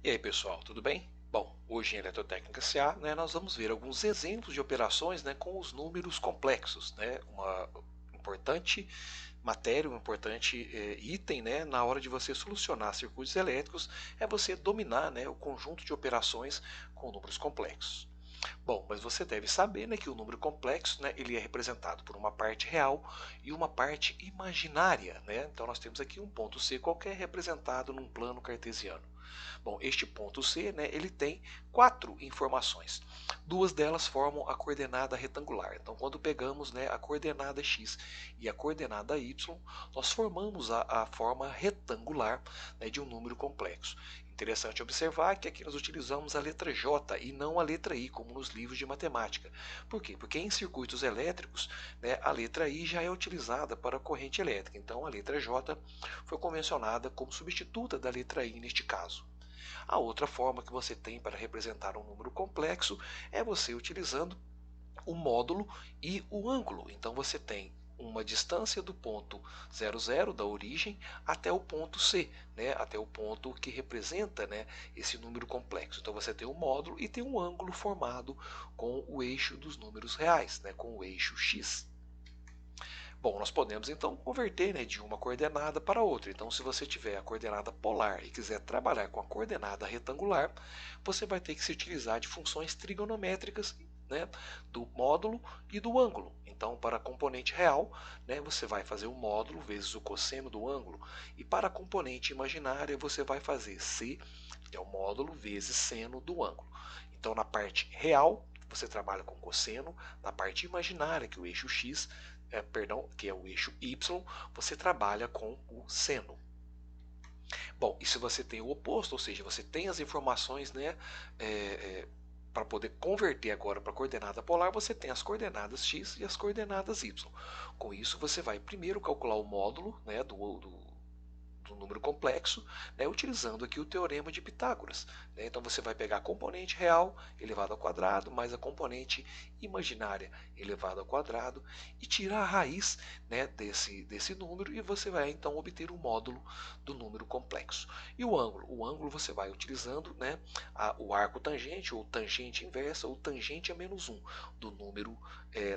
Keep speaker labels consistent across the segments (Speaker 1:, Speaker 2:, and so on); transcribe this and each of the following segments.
Speaker 1: E aí pessoal, tudo bem? Bom, hoje em Eletrotécnica SA, nós vamos ver alguns exemplos de operações, com os números complexos, uma importante matéria, um importante item, na hora de você solucionar circuitos elétricos, é você dominar, o conjunto de operações com números complexos. Bom, mas você deve saber, que o número complexo, ele é representado por uma parte real e uma parte imaginária, Então nós temos aqui um ponto C qualquer representado num plano cartesiano. Bom, este ponto C, ele tem quatro informações. Duas delas formam a coordenada retangular. Então, quando pegamos, a coordenada x e a coordenada y, nós formamos a forma retangular, de um número complexo. Interessante observar que aqui nós utilizamos a letra J e não a letra I, como nos livros de matemática. Por quê? Porque em circuitos elétricos, a letra I já é utilizada para a corrente elétrica. Então, a letra J foi convencionada como substituta da letra I neste caso. A outra forma que você tem para representar um número complexo é você utilizando o módulo e o ângulo. Então você tem uma distância do ponto 00 da origem até o ponto C, até o ponto que representa, esse número complexo. Então você tem um módulo e tem um ângulo formado com o eixo dos números reais, com o eixo x. Bom, nós podemos então converter, de uma coordenada para outra. Então, se você tiver a coordenada polar e quiser trabalhar com a coordenada retangular, você vai ter que se utilizar de funções trigonométricas, do módulo e do ângulo. Então, para a componente real, você vai fazer o módulo vezes o cosseno do ângulo. E para a componente imaginária, você vai fazer C, que é o módulo, vezes seno do ângulo. Então, na parte real, você trabalha com cosseno. Na parte imaginária, que é o eixo x, que é o eixo y, você trabalha com o seno. Bom, e se você tem o oposto, ou seja, você tem as informações, para poder converter agora para a coordenada polar, você tem as coordenadas x e as coordenadas y. Com isso, você vai primeiro calcular o módulo, do número complexo, utilizando aqui o teorema de Pitágoras. Então você vai pegar a componente real elevado ao quadrado mais a componente imaginária elevado ao quadrado e tirar a raiz, desse número, e você vai então obter o módulo do número complexo. E o ângulo você vai utilizando, o arco tangente ou tangente inversa ou tangente a menos 1 do número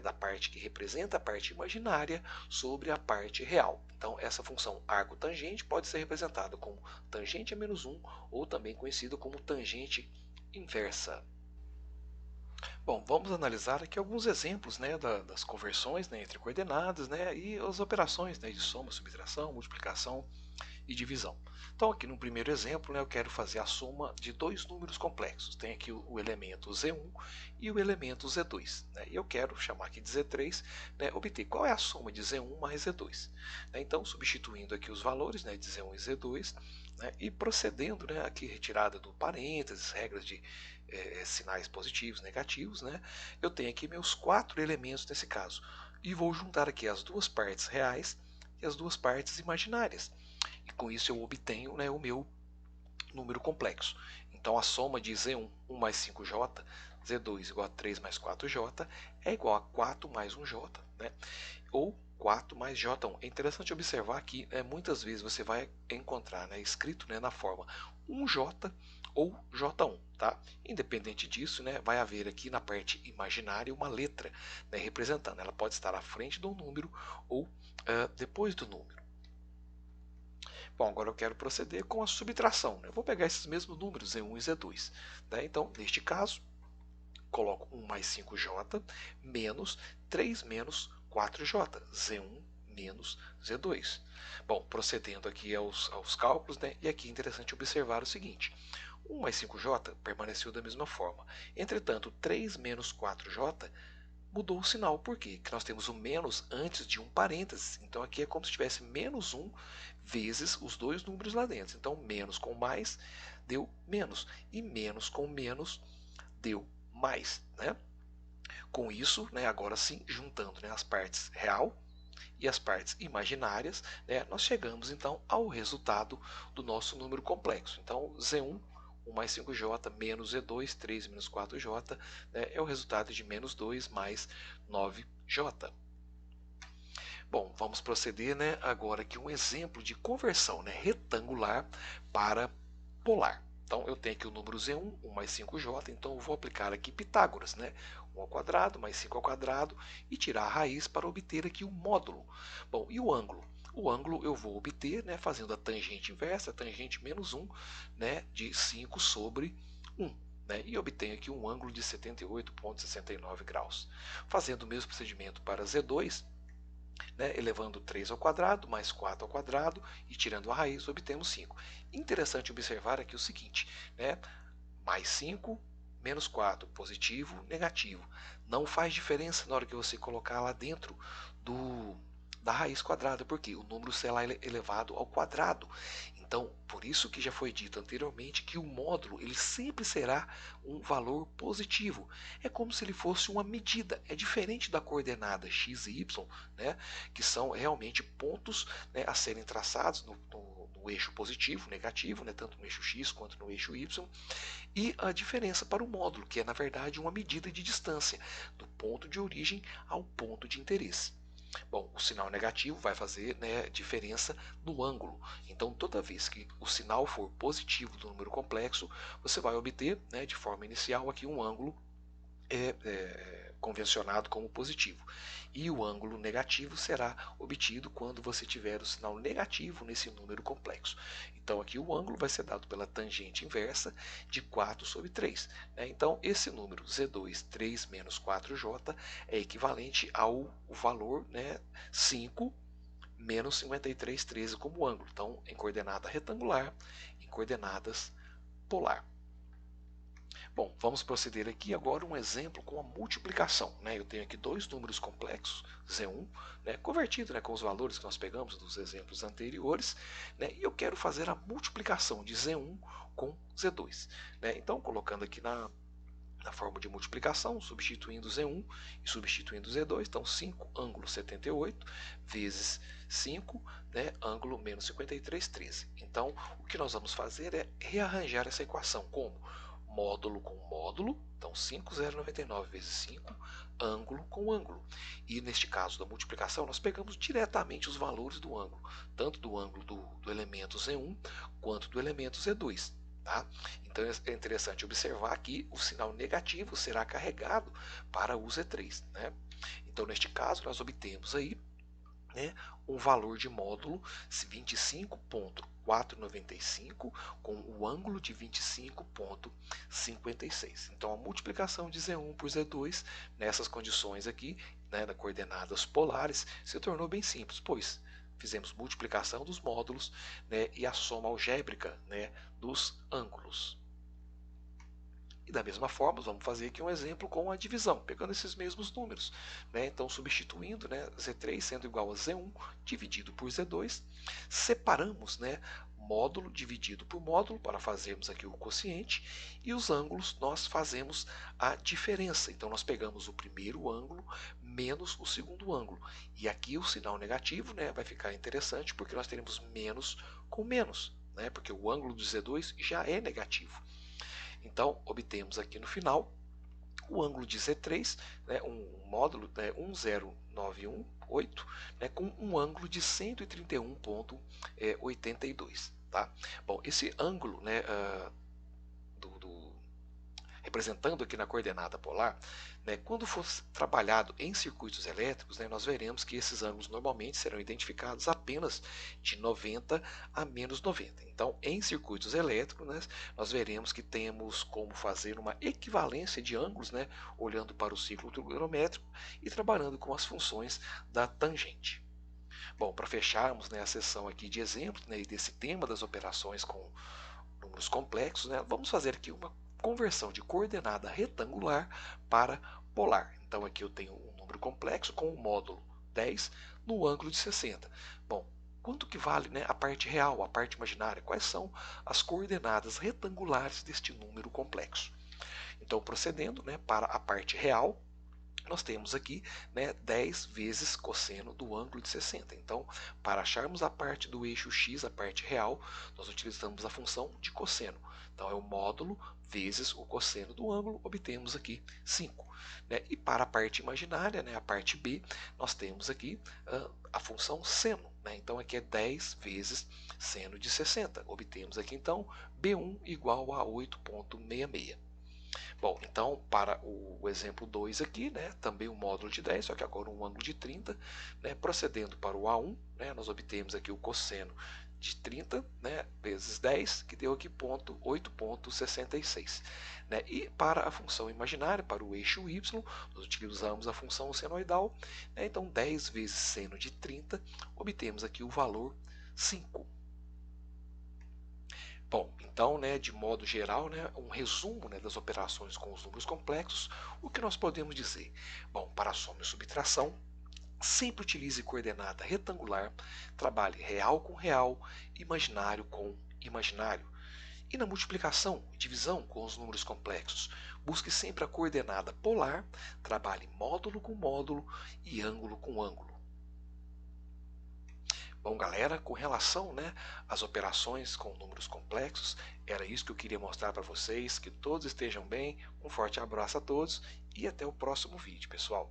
Speaker 1: da parte que representa a parte imaginária sobre a parte real. Então essa função arco tangente pode ser representada como tangente a menos 1 ou também conhecido como tangente inversa. Bom, vamos analisar aqui alguns exemplos, das conversões, entre coordenadas, e as operações, de soma, subtração, multiplicação e divisão. Então aqui no primeiro exemplo, eu quero fazer a soma de dois números complexos. Tem aqui o elemento Z1 e o elemento Z2. E eu quero chamar aqui de Z3, obter qual é a soma de Z1 mais Z2. Então, substituindo aqui os valores, de Z1 e Z2, e procedendo, aqui retirada do parênteses, regras de sinais positivos, negativos, eu tenho aqui meus quatro elementos nesse caso. E vou juntar aqui as duas partes reais e as duas partes imaginárias. E com isso eu obtenho, o meu número complexo. Então a soma de Z1, 1 mais 5J, Z2 igual a 3 mais 4J, é igual a 4 mais 1J, ou 4 mais J1. É interessante observar que muitas vezes você vai encontrar escrito na forma 1J ou J1. Tá? Independente disso, vai haver aqui na parte imaginária uma letra representando. Ela pode estar à frente do número ou depois do número. Bom, agora eu quero proceder com a subtração. Eu vou pegar esses mesmos números, Z1 e Z2. Então, neste caso, coloco 1 mais 5J menos 3 menos 4J, Z1 menos Z2. Bom, procedendo aqui aos cálculos, e aqui é interessante observar o seguinte. 1 mais 5J permaneceu da mesma forma. Entretanto, 3 menos 4J mudou o sinal. Por quê? Porque nós temos o menos antes de um parênteses. Então aqui é como se tivesse menos 1 vezes os dois números lá dentro. Então menos com mais deu menos. E menos com menos deu mais. Com isso, agora sim, juntando as partes real e as partes imaginárias, nós chegamos então ao resultado do nosso número complexo. Então Z1 1 mais 5J menos Z2, 3 menos 4J, é o resultado de menos 2 mais 9J. Bom, vamos proceder agora aqui um exemplo de conversão retangular para polar. Então eu tenho aqui o número Z1, 1 mais 5J, então eu vou aplicar aqui Pitágoras, né? 1 ao quadrado mais 5 ao quadrado e tirar a raiz para obter aqui o módulo. Bom, e o ângulo? O ângulo eu vou obter, né, fazendo a tangente inversa, a tangente menos 1, né, de 5 sobre 1. Né, e obtenho aqui um ângulo de 78,69 graus. Fazendo o mesmo procedimento para Z2, né, elevando 3 ao quadrado, mais 4 ao quadrado e tirando a raiz, obtemos 5. Interessante observar aqui o seguinte, né, mais 5, menos 4, positivo, negativo. Não faz diferença na hora que você colocar lá dentro da raiz quadrada, porque o número será elevado ao quadrado. Então, por isso que já foi dito anteriormente que o módulo ele sempre será um valor positivo. É como se ele fosse uma medida. É diferente da coordenada x e y, né, que são realmente pontos, né, a serem traçados no eixo positivo, negativo, né, tanto no eixo x quanto no eixo y, e a diferença para o módulo, que é na verdade uma medida de distância do ponto de origem ao ponto de interesse. Bom, o sinal negativo vai fazer, né, diferença no ângulo. Então, toda vez que o sinal for positivo do número complexo, você vai obter, né, de forma inicial aqui um ângulo convencionado como positivo. E o ângulo negativo será obtido quando você tiver o sinal negativo nesse número complexo. Então aqui o ângulo vai ser dado pela tangente inversa de 4 sobre 3. Né? Então esse número Z2, 3 menos 4J, é equivalente ao valor, né, 5 menos 53,13 como ângulo. Então em coordenada retangular, em coordenadas polar. Bom, vamos proceder aqui agora um exemplo com a multiplicação. Né? Eu tenho aqui dois números complexos, Z1, né, convertido, né, com os valores que nós pegamos dos exemplos anteriores, né, e eu quero fazer a multiplicação de Z1 com Z2. Né? Então, colocando aqui na forma de multiplicação, substituindo Z1 e substituindo Z2, então 5 ângulo 78 vezes 5, né, ângulo menos 53,13. Então, o que nós vamos fazer é rearranjar essa equação como módulo com módulo, então 5,099 vezes 5, ângulo com ângulo. E neste caso da multiplicação, nós pegamos diretamente os valores do ângulo, tanto do ângulo do elemento Z1 quanto do elemento Z2. Tá? Então é interessante observar que o sinal negativo será carregado para o Z3. Né? Então, neste caso, nós obtemos aí, né, um valor de módulo 25,495 com o ângulo de 25,56. Então a multiplicação de Z1 por Z2 nessas condições aqui, né, das coordenadas polares, se tornou bem simples, pois fizemos multiplicação dos módulos, né, e a soma algébrica, né, dos ângulos. E da mesma forma, vamos fazer aqui um exemplo com a divisão, pegando esses mesmos números. Né? Então, substituindo, né, Z3 sendo igual a Z1 dividido por Z2, separamos, né, módulo dividido por módulo para fazermos aqui o quociente, e os ângulos nós fazemos a diferença. Então, nós pegamos o primeiro ângulo menos o segundo ângulo. E aqui o sinal negativo, né, vai ficar interessante porque nós teremos menos com menos, né, porque o ângulo do Z2 já é negativo. Então, obtemos aqui no final o ângulo de Z3, né, um módulo, né, 10918, né, com um ângulo de 131,82. Tá? Bom, esse ângulo, né, representando aqui na coordenada polar, né, quando for trabalhado em circuitos elétricos, né, nós veremos que esses ângulos normalmente serão identificados apenas de 90 a menos 90. Então, em circuitos elétricos, né, nós veremos que temos como fazer uma equivalência de ângulos, né, olhando para o ciclo trigonométrico e trabalhando com as funções da tangente. Bom, para fecharmos, né, a sessão aqui de exemplos, né, e desse tema das operações com números complexos, né, vamos fazer aqui uma conversão de coordenada retangular para polar. Então aqui eu tenho um número complexo com o módulo 10 no ângulo de 60. Bom, quanto que vale, né, a parte real, a parte imaginária? Quais são as coordenadas retangulares deste número complexo? Então, procedendo, né, para a parte real, nós temos aqui, né, 10 vezes cosseno do ângulo de 60. Então, para acharmos a parte do eixo x, a parte real, nós utilizamos a função de cosseno. Então, é o módulo vezes o cosseno do ângulo, obtemos aqui 5. Né? E para a parte imaginária, né, a parte b, nós temos aqui a função seno. né? Então aqui é 10 vezes seno de 60. Obtemos aqui então B1 igual a 8,66. Bom, então para o exemplo 2 aqui, né, também um módulo de 10, só que agora um ângulo de 30, né, procedendo para o A1, né, nós obtemos aqui o cosseno de 30, né, vezes 10, que deu aqui 8,66. Né, e para a função imaginária, para o eixo y, nós utilizamos a função senoidal, né, então 10 vezes seno de 30, obtemos aqui o valor 5. Bom, então, né, de modo geral, né, um resumo, né, das operações com os números complexos, o que nós podemos dizer? Bom, para a soma e subtração, sempre utilize coordenada retangular, trabalhe real com real, imaginário com imaginário. E na multiplicação e divisão com os números complexos, busque sempre a coordenada polar, trabalhe módulo com módulo e ângulo com ângulo. Bom, galera, com relação, né, às operações com números complexos, era isso que eu queria mostrar para vocês. Que todos estejam bem. Um forte abraço a todos e até o próximo vídeo, pessoal.